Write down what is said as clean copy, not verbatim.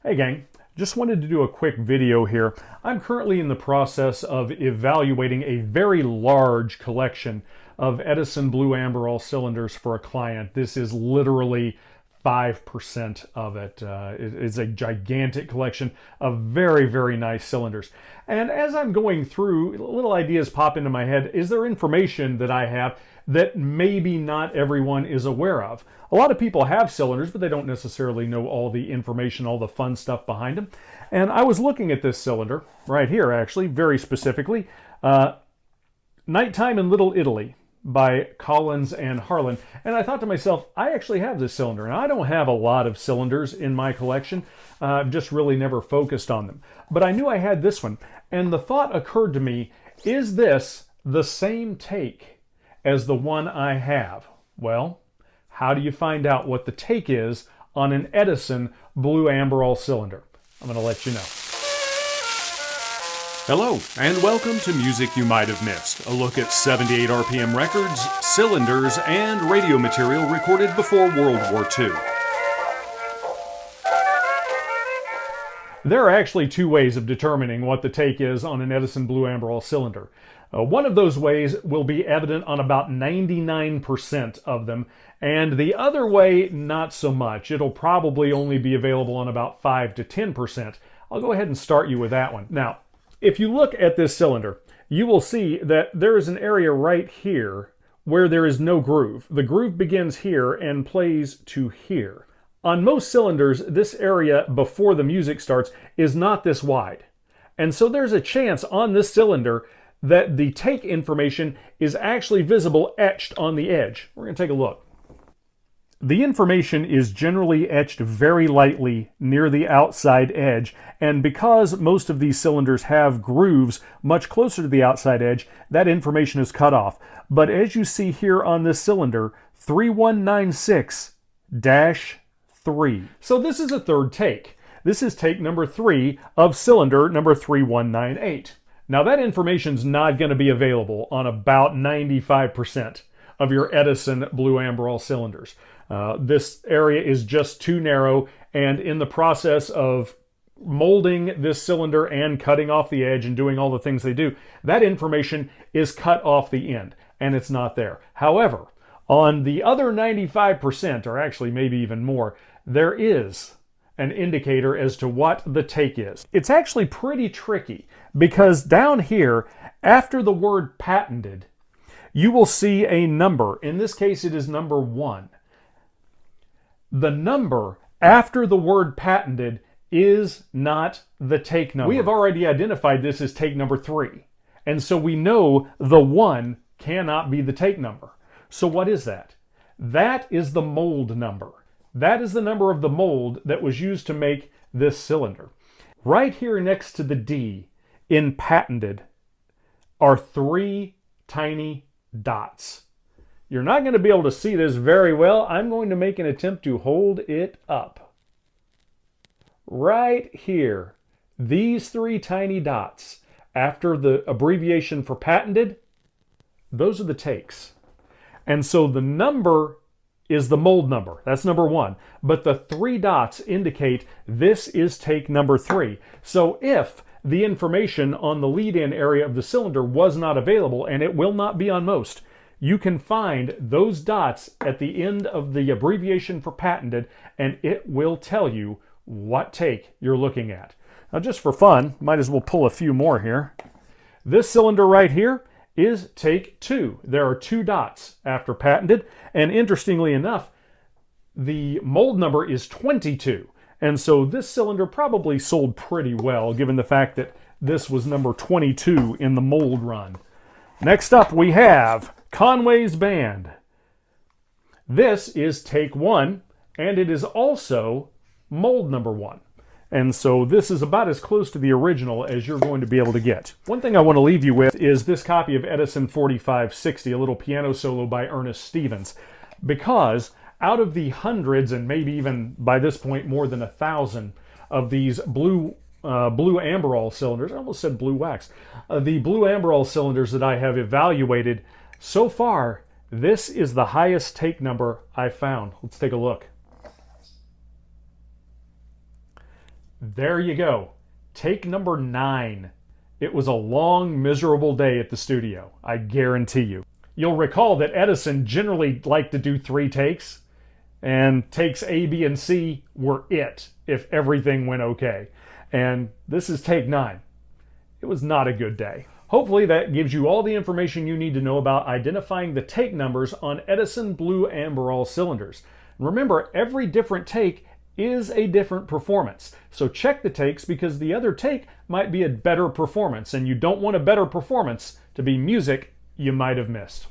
Hey gang, just wanted to do a quick video here. I'm currently in the process of evaluating a very large collection of Edison Blue Amberol cylinders for a client. This is literally 5% of it. It's a gigantic collection of very, very nice cylinders. And as I'm going through, little ideas pop into my head. Is there information that I have that maybe not everyone is aware of? A lot of people have cylinders, but they don't necessarily know all the information, all the fun stuff behind them. And I was looking at this cylinder right here, actually, very specifically. Nighttime in Little Italy by Collins and Harlan. And I thought to myself, I actually have this cylinder, and I don't have a lot of cylinders in my collection. I've just really never focused on them. But I knew I had this one, and the thought occurred to me, is this the same take as the one I have? Well, how do you find out what the take is on an Edison Blue Amberol cylinder? I'm going to let you know. Hello, and welcome to Music You Might Have Missed, a look at 78 RPM records, cylinders, and radio material recorded before World War II. There are actually two ways of determining what the take is on an Edison Blue Amberol cylinder. One of those ways will be evident on about 99% of them, and the other way, not so much. It'll probably only be available on about 5 to 10%. I'll go ahead and start you with that one. Now, if you look at this cylinder, you will see that there is an area right here where there is no groove. The groove begins here and plays to here. On most cylinders, this area before the music starts is not this wide. And so there's a chance on this cylinder that the take information is actually visible etched on the edge. We're going to take a look. The information is generally etched very lightly near the outside edge, and because most of these cylinders have grooves much closer to the outside edge, that information is cut off. But as you see here on this cylinder, 3196-3. So this is a third take. This is take number 3 of cylinder number 3198. Now that information's not going to be available on about 95% of your Edison Blue Amberol cylinders. This area is just too narrow, and in the process of molding this cylinder and cutting off the edge and doing all the things they do, that information is cut off the end, and it's not there. However, on the other 95%, or actually maybe even more, there is an indicator as to what the take is. It's actually pretty tricky, because down here, after the word patented, you will see a number. In this case, it is number 1. The number after the word patented is not the take number. We have already identified this as take number 3. And so we know the 1 cannot be the take number. So what is that? That is the mold number. That is the number of the mold that was used to make this cylinder. Right here next to the D in patented are 3 tiny dots. You're not going to be able to see this very well. I'm going to make an attempt to hold it up. Right here, these 3 tiny dots, after the abbreviation for patented, those are the takes. And so the number is the mold number. That's number 1. But the 3 dots indicate this is take number 3. So if the information on the lead-in area of the cylinder was not available, and it will not be on most, you can find those dots at the end of the abbreviation for patented, and it will tell you what take you're looking at. Now, just for fun, might as well pull a few more here. This cylinder right here is take 2. There are 2 dots after patented, and interestingly enough, the mold number is 22. And so this cylinder probably sold pretty well, given the fact that this was number 22 in the mold run. Next up, we have Conway's Band. This is take 1, and it is also mold number 1. And so this is about as close to the original as you're going to be able to get. One thing I want to leave you with is this copy of Edison 4560, a little piano solo by Ernest Stevens, because out of the hundreds, and maybe even by this point more than 1,000 of these Blue Amberol cylinders, I almost said blue wax, the Blue Amberol cylinders that I have evaluated, so far, this is the highest take number I've found. Let's take a look. There you go. Take number 9. It was a long, miserable day at the studio, I guarantee you. You'll recall that Edison generally liked to do 3 takes, and takes A, B, and C were it if everything went okay. And this is take 9. It was not a good day. Hopefully that gives you all the information you need to know about identifying the take numbers on Edison Blue Amberol cylinders. Remember, every different take is a different performance. So check the takes, because the other take might be a better performance, and you don't want a better performance to be music you might have missed.